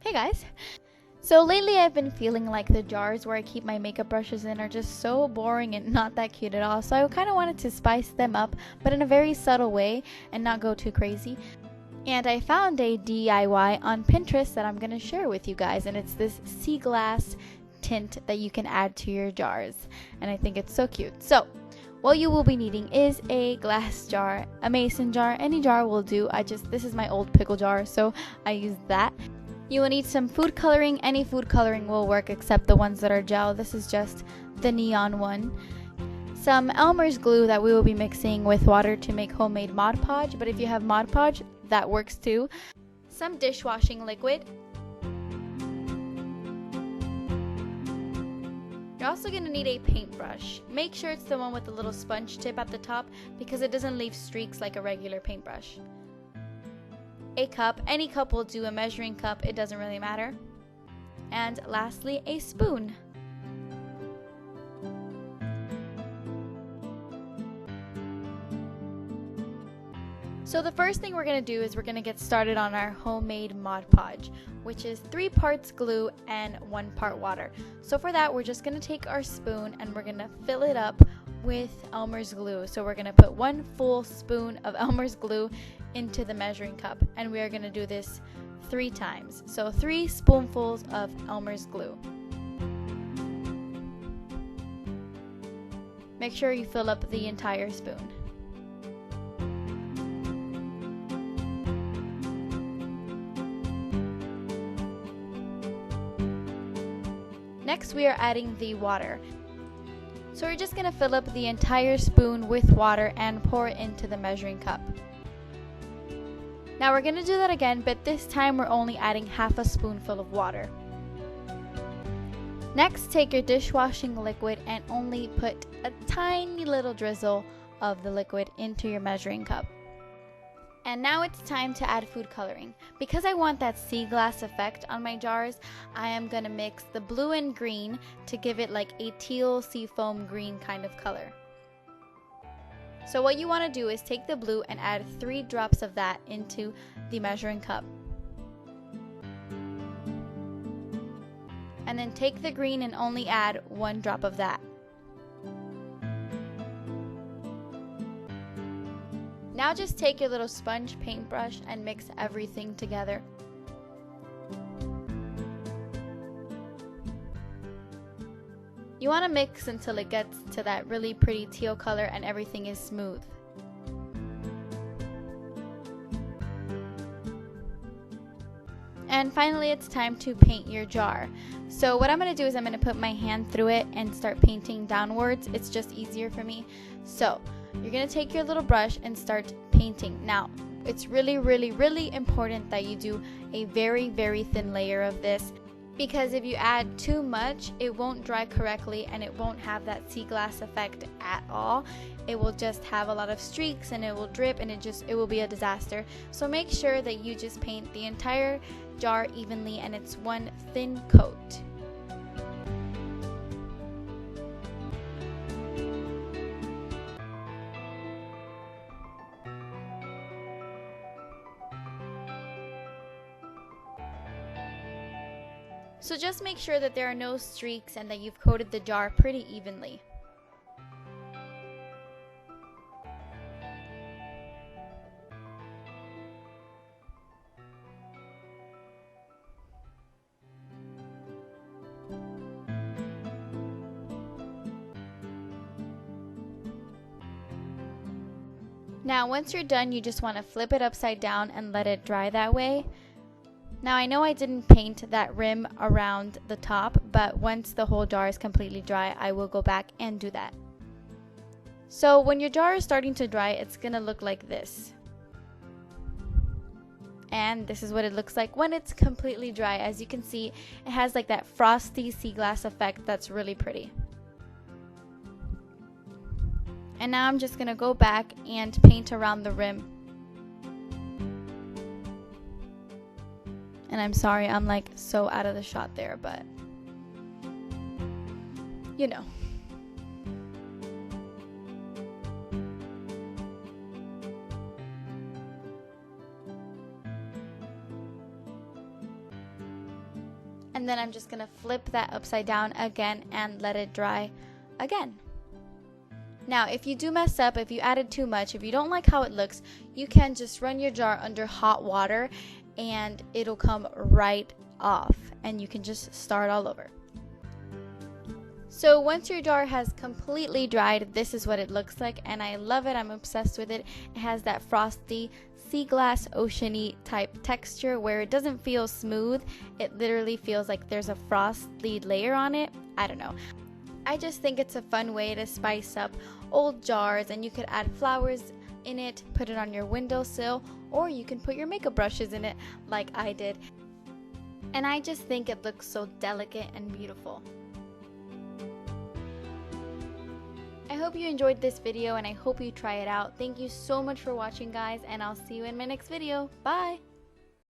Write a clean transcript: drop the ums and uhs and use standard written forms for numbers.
Hey guys! So lately I've been feeling like the jars where I keep my makeup brushes in are just so boring and not that cute at all. So I kind of wanted to spice them up, but in a very subtle way and not go too crazy. And I found a DIY on Pinterest that I'm going to share with you guys, and it's this sea glass tint that you can add to your jars. And I think it's so cute. So what you will be needing is a glass jar, a mason jar, any jar will do. This is my old pickle jar, so I used that. You will need some food coloring. Any food coloring will work except the ones that are gel. This is just the neon one. Some Elmer's glue that we will be mixing with water to make homemade Mod Podge, but if you have Mod Podge, that works too. Some dishwashing liquid. You're also going to need a paintbrush. Make sure it's the one with the little sponge tip at the top because it doesn't leave streaks like a regular paintbrush. A cup, any cup will do, a measuring cup, it doesn't really matter. And lastly, a spoon. So the first thing we're going to do is we're going to get started on our homemade Mod Podge, which is 3 parts glue and 1 part water. So for that, we're just going to take our spoon and we're going to fill it up with Elmer's glue. So we're going to put 1 full spoon of Elmer's glue into the measuring cup, and we are going to do this 3 times. So 3 spoonfuls of Elmer's glue. Make sure you fill up the entire spoon. Next, we are adding the water. So we're just going to fill up the entire spoon with water and pour it into the measuring cup. Now we're going to do that again, but this time we're only adding half a spoonful of water. Next, take your dishwashing liquid and only put a tiny little drizzle of the liquid into your measuring cup. And now it's time to add food coloring. Because I want that sea glass effect on my jars, I am going to mix the blue and green to give it like a teal seafoam green kind of color. So what you want to do is take the blue and add 3 drops of that into the measuring cup. And then take the green and only add 1 drop of that. Now just take your little sponge paintbrush and mix everything together. You want to mix until it gets to that really pretty teal color and everything is smooth. And finally, it's time to paint your jar. So what I'm going to do is I'm going to put my hand through it and start painting downwards. It's just easier for me. So you're going to take your little brush and start painting. Now, it's really important that you do a very thin layer of this, because if you add too much, it won't dry correctly and it won't have that sea glass effect at all. It will just have a lot of streaks and it will drip and it will be a disaster. So make sure that you just paint the entire jar evenly and it's one thin coat. So just make sure that there are no streaks and that you've coated the jar pretty evenly. Now once you're done, you just want to flip it upside down and let it dry that way. Now I know I didn't paint that rim around the top, but once the whole jar is completely dry, I will go back and do that. So when your jar is starting to dry, it's gonna look like this. And this is what it looks like when it's completely dry. As you can see, it has like that frosty sea glass effect that's really pretty. And now I'm just gonna go back and paint around the rim. And I'm sorry, I'm like so out of the shot there, but you know. And then I'm just going to flip that upside down again and let it dry again. Now, if you do mess up, if you added too much, if you don't like how it looks, you can just run your jar under hot water and it'll come right off and you can just start all over. So once your jar has completely dried, this is what it looks like, and I love it. I'm obsessed with it. It has that frosty sea glass oceany type texture where it doesn't feel smooth. It literally feels like there's a frosty layer on it. I don't know. I just think it's a fun way to spice up old jars, and you could add flowers in it, put it on your windowsill, or you can put your makeup brushes in it like I did. And I just think it looks so delicate and beautiful. I hope you enjoyed this video and I hope you try it out. Thank you so much for watching, guys, and I'll see you in my next video. Bye!